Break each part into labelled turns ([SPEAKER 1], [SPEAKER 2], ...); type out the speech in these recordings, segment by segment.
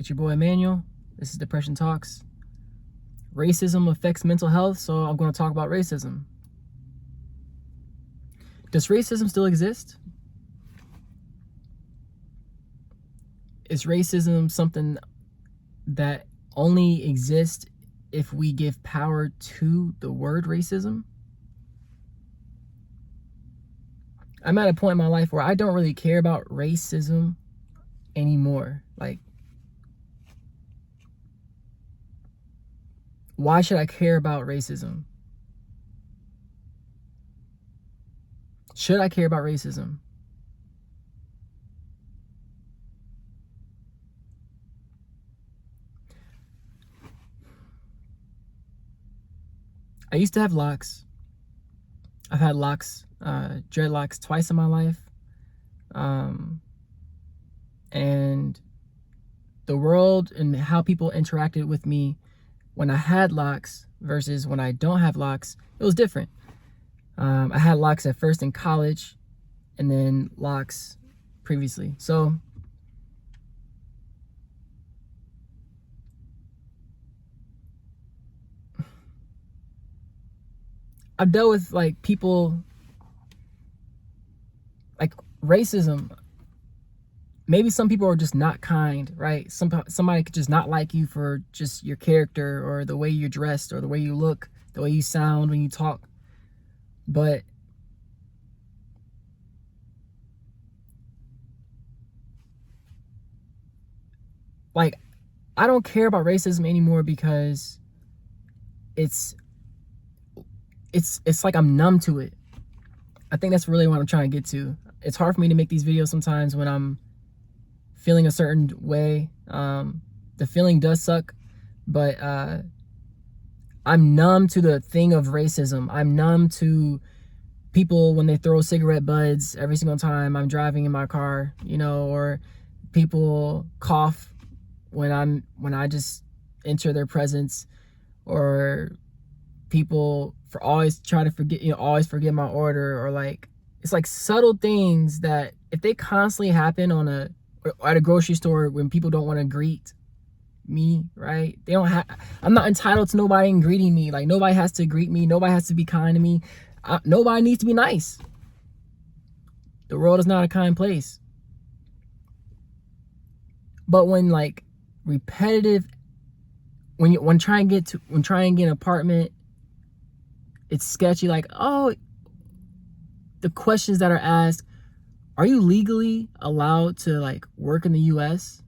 [SPEAKER 1] It's your boy Emmanuel. This is Depression Talks. Racism affects mental health, so I'm going to talk about racism. Does racism still exist? Is racism something that only exists if we give power to the word racism? I'm at a point in my life where I don't really care about racism anymore. Like, why should I care about racism? Should I care about racism? I used to have locks. I've had locks, dreadlocks twice in my life. And the world and how people interacted with me when I had locks versus when I don't have locks, it was different. I had locks at first in college and then locks previously. So I've dealt with like people, like racism. Maybe some people are just not kind, right? Somebody could just not like you for just your character or the way you're dressed or the way you look, the way you sound when you talk. But like, I don't care about racism anymore because it's like I'm numb to it. I think that's really what I'm trying to get to. It's hard for me to make these videos sometimes when I'm feeling a certain way. The feeling does suck, but I'm numb to the thing of racism. I'm numb to people when they throw cigarette butts every single time I'm driving in my car, you know, or people cough when I just enter their presence, or people for always try to forget, you know, always forget my order, or like, it's like subtle things that if they constantly happen at a grocery store when people don't want to greet me, right? I'm not entitled to nobody greeting me. Like, nobody has to greet me. Nobody has to be kind to me. Nobody needs to be nice. The world is not a kind place. But when like repetitive, when trying to get an apartment, it's sketchy. Like, oh, the questions that are asked, are you legally allowed to like work in the US?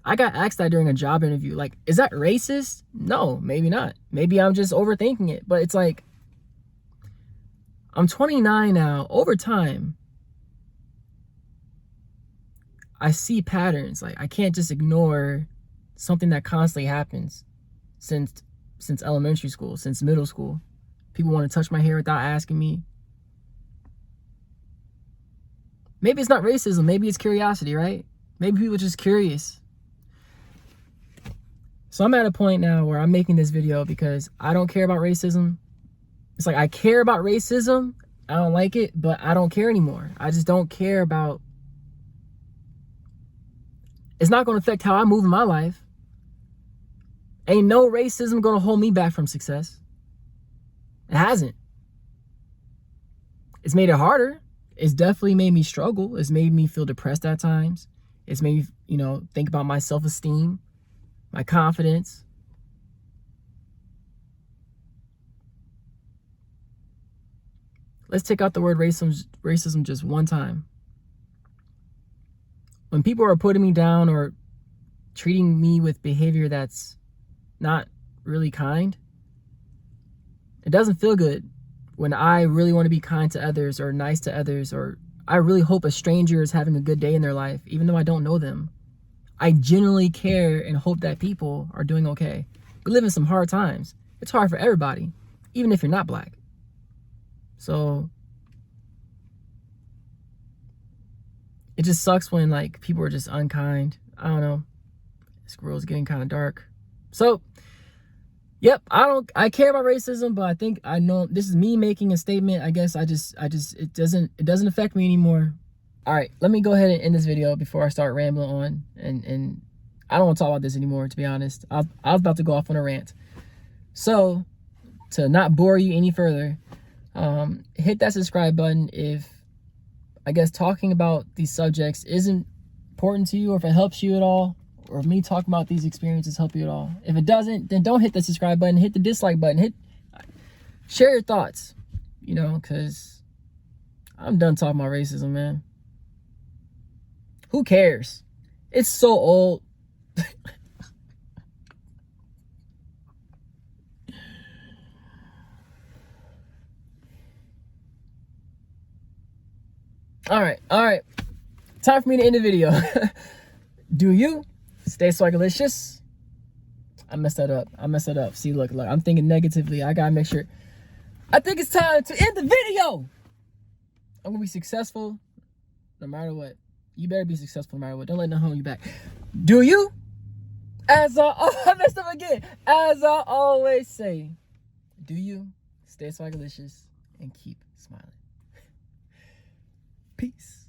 [SPEAKER 1] I got asked that during a job interview. Like, is that racist? No, maybe not. Maybe I'm just overthinking it. But it's like, I'm 29 now. Over time, I see patterns. Like, I can't just ignore something that constantly happens since elementary school, since middle school. People want to touch my hair without asking me. Maybe it's not racism. Maybe it's curiosity, right? Maybe people are just curious. So I'm at a point now where I'm making this video because I don't care about racism. It's like, I care about racism. I don't like it, but I don't care anymore. I just don't care about... It's not going to affect how I move in my life. Ain't no racism going to hold me back from success. It hasn't. It's made it harder. It's definitely made me struggle. It's made me feel depressed at times. It's made me, you know, think about my self-esteem, my confidence. Let's take out the word racism just one time. When people are putting me down or treating me with behavior that's not really kind, it doesn't feel good. When I really want to be kind to others or nice to others, or I really hope a stranger is having a good day in their life, even though I don't know them. I genuinely care and hope that people are doing okay. We live in some hard times. It's hard for everybody, even if you're not black. So it just sucks when like people are just unkind. I don't know. This world's getting kind of dark. So yep, I care about racism, but I think I know this is me making a statement. I guess it doesn't affect me anymore. All right, let me go ahead and end this video before I start rambling on. And I don't want to talk about this anymore, to be honest. I was about to go off on a rant. So, to not bore you any further, hit that subscribe button if, I guess, talking about these subjects isn't important to you, or if it helps you at all, or if me talking about these experiences help you at all. If it doesn't, then don't hit the subscribe button. Hit the dislike button. Share your thoughts, you know, because I'm done talking about racism, man. Who cares? It's so old. All right. Time for me to end the video. Do you stay swagalicious? I messed that up. See, look, I'm thinking negatively. I gotta make sure. I think it's time to end the video. I'm gonna be successful no matter what. You better be successful no matter what. Don't let nothing hold you back. Do you? I messed up again. As I always say, do you stay swagalicious and keep smiling? Peace.